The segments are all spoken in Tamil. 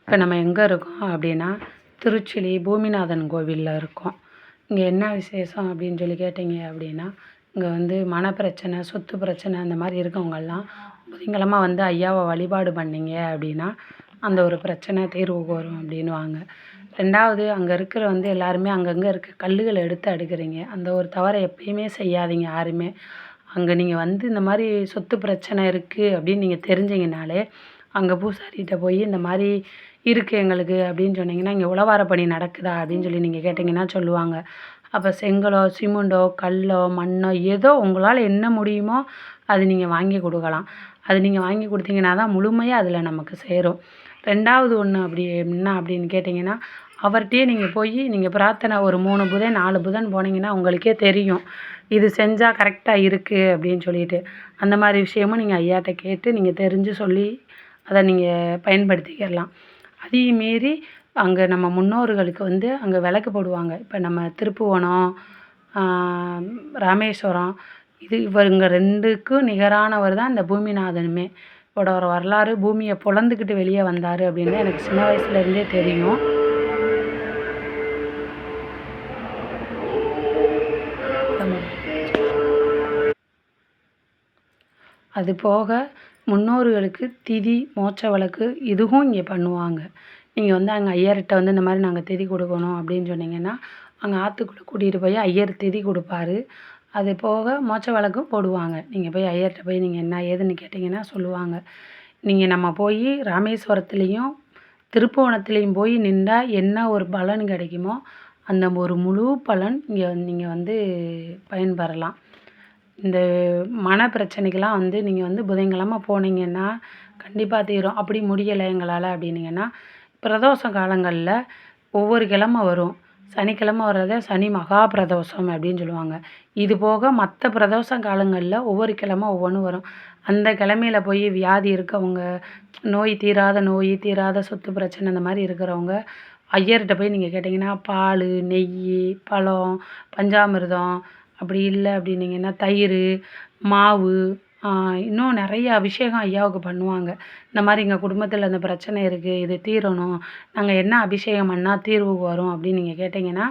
இப்போ நம்ம எங்கே இருக்கோம் அப்படின்னா திருச்சிலி பூமிநாதன் கோவிலில் இருக்கோம். இங்கே என்ன விசேஷம் அப்படின்னு சொல்லி கேட்டிங்க அப்படின்னா, இங்கே வந்து மனப்பிரச்சனை, சொத்து பிரச்சனை அந்த மாதிரி இருக்கவங்கெல்லாம் புதன்கிழமை வந்து ஐயாவை வழிபாடு பண்ணிங்க அப்படின்னா அந்த ஒரு பிரச்சனை தீர்வுக்கு வரும் அப்படின்வாங்க. ரெண்டாவது, அங்கே இருக்கிற வந்து எல்லாருமே அங்கங்கே இருக்க கல்லுகளை எடுத்து அடுக்குறீங்க. அந்த ஒரு தவறை எப்பயுமே செய்யாதீங்க யாருமே. அங்கே நீங்கள் வந்து இந்த மாதிரி சொத்து பிரச்சனை இருக்குது அப்படின்னு நீங்கள் தெரிஞ்சிங்கனாலே அங்கே பூசாரிகிட்ட போய் இந்த மாதிரி இருக்குது எங்களுக்கு அப்படின்னு சொன்னீங்கன்னா, இங்கே உழவார பணி நடக்குதா அப்படின்னு சொல்லி நீங்கள் கேட்டிங்கன்னா சொல்லுவாங்க. அப்போ செங்கலோ, சிமெண்டோ, கல்லோ, மண்ணோ ஏதோ உங்களால் என்ன முடியுமோ அது நீங்கள் வாங்கி கொடுக்கலாம். அது நீங்கள் வாங்கி கொடுத்தீங்கன்னா தான் முழுமையாக அதில் நமக்கு சேரும். ரெண்டாவது ஒன்று அப்படி என்ன அப்படின்னு கேட்டிங்கன்னா, அவர்கிட்டயே நீங்கள் போய் நீங்கள் பிரார்த்தனை ஒரு 3 புதன் 4 புதன் போனீங்கன்னா உங்களுக்கே தெரியும். இது செஞ்சால் கரெக்டாக இருக்குது அப்படின்னு சொல்லிட்டு. அந்த மாதிரி விஷயமும் நீங்கள் ஐயாட்ட கேட்டு நீங்கள் தெரிஞ்சு சொல்லி அதை நீங்கள் பயன்படுத்திக்கிடலாம். அதையும் மீறி அங்கே நம்ம முன்னோர்களுக்கு வந்து அங்கே விளக்கு போடுவாங்க. இப்போ நம்ம திருப்புவனம், ராமேஸ்வரம் இவங்க 2க்கும் நிகரானவர் தான் இந்த பூமிநாதனுமே. இவரோட ஒரு வரலாறு பூமியை பொளந்துக்கிட்டு வெளியே வந்தார் அப்படின்னு எனக்கு சின்ன வயசுலேருந்தே தெரியும். அது போக முன்னோர்களுக்கு திதி மோட்ச வழக்கு இதுவும் இங்கே பண்ணுவாங்க. நீங்கள் வந்து அங்கே ஐயர்கிட்ட வந்து இந்த மாதிரி நாங்கள் திதி கொடுக்கணும் அப்படின்னு சொன்னீங்கன்னா, அங்கே ஆற்றுக்குள்ளே கூட்டிகிட்டு போய் ஐயர் திதி கொடுப்பாரு. அது போக மோட்ச வழக்கும் போடுவாங்க. நீங்கள் போய் ஐயர்கிட்ட போய் நீங்கள் என்ன ஏதுன்னு கேட்டிங்கன்னா சொல்லுவாங்க. நீங்கள் நம்ம போய் ராமேஸ்வரத்துலேயும் திருப்புவனத்துலேயும் போய் நின்றா என்ன ஒரு பலன் கிடைக்குமோ அந்த ஒரு முழு பலன் இங்கே நீங்கள் வந்து பயன்பெறலாம். இந்த மன பிரச்சனைக்கெல்லாம் வந்து நீங்கள் வந்து புதன்கிழமை போனீங்கன்னா கண்டிப்பாக தீரும். அப்படி முடியலை எங்களால் அப்படின்னீங்கன்னா, பிரதோஷ காலங்களில் ஒவ்வொரு கிழமை வரும். சனிக்கிழமை வர்றதை சனி மகா பிரதோஷம் அப்படின்னு சொல்லுவாங்க. இது போக மற்ற பிரதோஷ காலங்களில் ஒவ்வொரு கிழமை ஒவ்வொன்றும் வரும். அந்த கிழமையில போய் வியாதி இருக்கவங்க, நோய் தீராத சொத்து பிரச்சனை அந்த மாதிரி இருக்கிறவங்க ஐயர்கிட்ட போய் நீங்கள் கேட்டிங்கன்னா பால், நெய், பழம், பஞ்சாமிர்தம் அப்படி இல்லை அப்படின்னீங்கன்னா தயிர், மாவு, இன்னும் நிறைய அபிஷேகம் ஐயாவுக்கு பண்ணுவாங்க. இந்த மாதிரி எங்கள் குடும்பத்தில் இந்த பிரச்சனை இருக்குது, இது தீரணும், நாங்கள் என்ன அபிஷேகம் பண்ணால் தீர்வுக்கு வரும் அப்படின்னு நீங்கள் கேட்டிங்கன்னா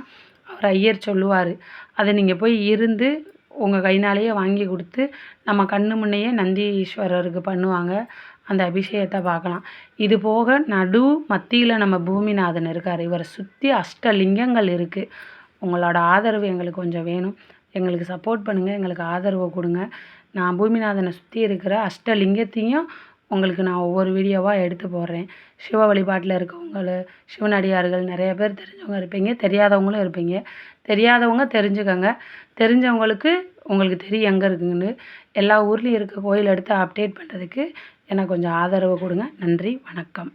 அவர் ஐயர் சொல்லுவார். அதை நீங்கள் போய் இருந்து உங்கள் கையினாலேயே வாங்கி கொடுத்து நம்ம கண்ணு முன்னையே நந்தீஸ்வரருக்கு பண்ணுவாங்க. அந்த அபிஷேகத்தை பார்க்கலாம். இது போக மத்தியில் நம்ம பூமிநாதன் இருக்கார். இவரை சுற்றி அஷ்டலிங்கங்கள் இருக்குது. உங்களோட ஆதரவு எங்களுக்கு கொஞ்சம் வேணும். எங்களுக்கு சப்போர்ட் பண்ணுங்கள், எங்களுக்கு ஆதரவு கொடுங்க. நான் பூமிநாதனை சுற்றி இருக்கிற அஷ்டலிங்கத்தையும் உங்களுக்கு நான் ஒவ்வொரு வீடியோவாக எடுத்து போடுறேன். சிவ வழிபாட்டில் இருக்கவங்கள சிவனடியார்கள் நிறைய பேர் தெரிஞ்சவங்க இருப்பீங்க, தெரியாதவங்களும் இருப்பீங்க. தெரியாதவங்க தெரிஞ்சுக்கங்க. தெரிஞ்சவங்களுக்கு உங்களுக்கு தெரியும் எங்கே இருக்குதுன்னு. எல்லா ஊர்லேயும் இருக்க கோயில் எடுத்து அப்டேட் பண்ணுறதுக்கு எனக்கு கொஞ்சம் ஆதரவு கொடுங்க. நன்றி, வணக்கம்.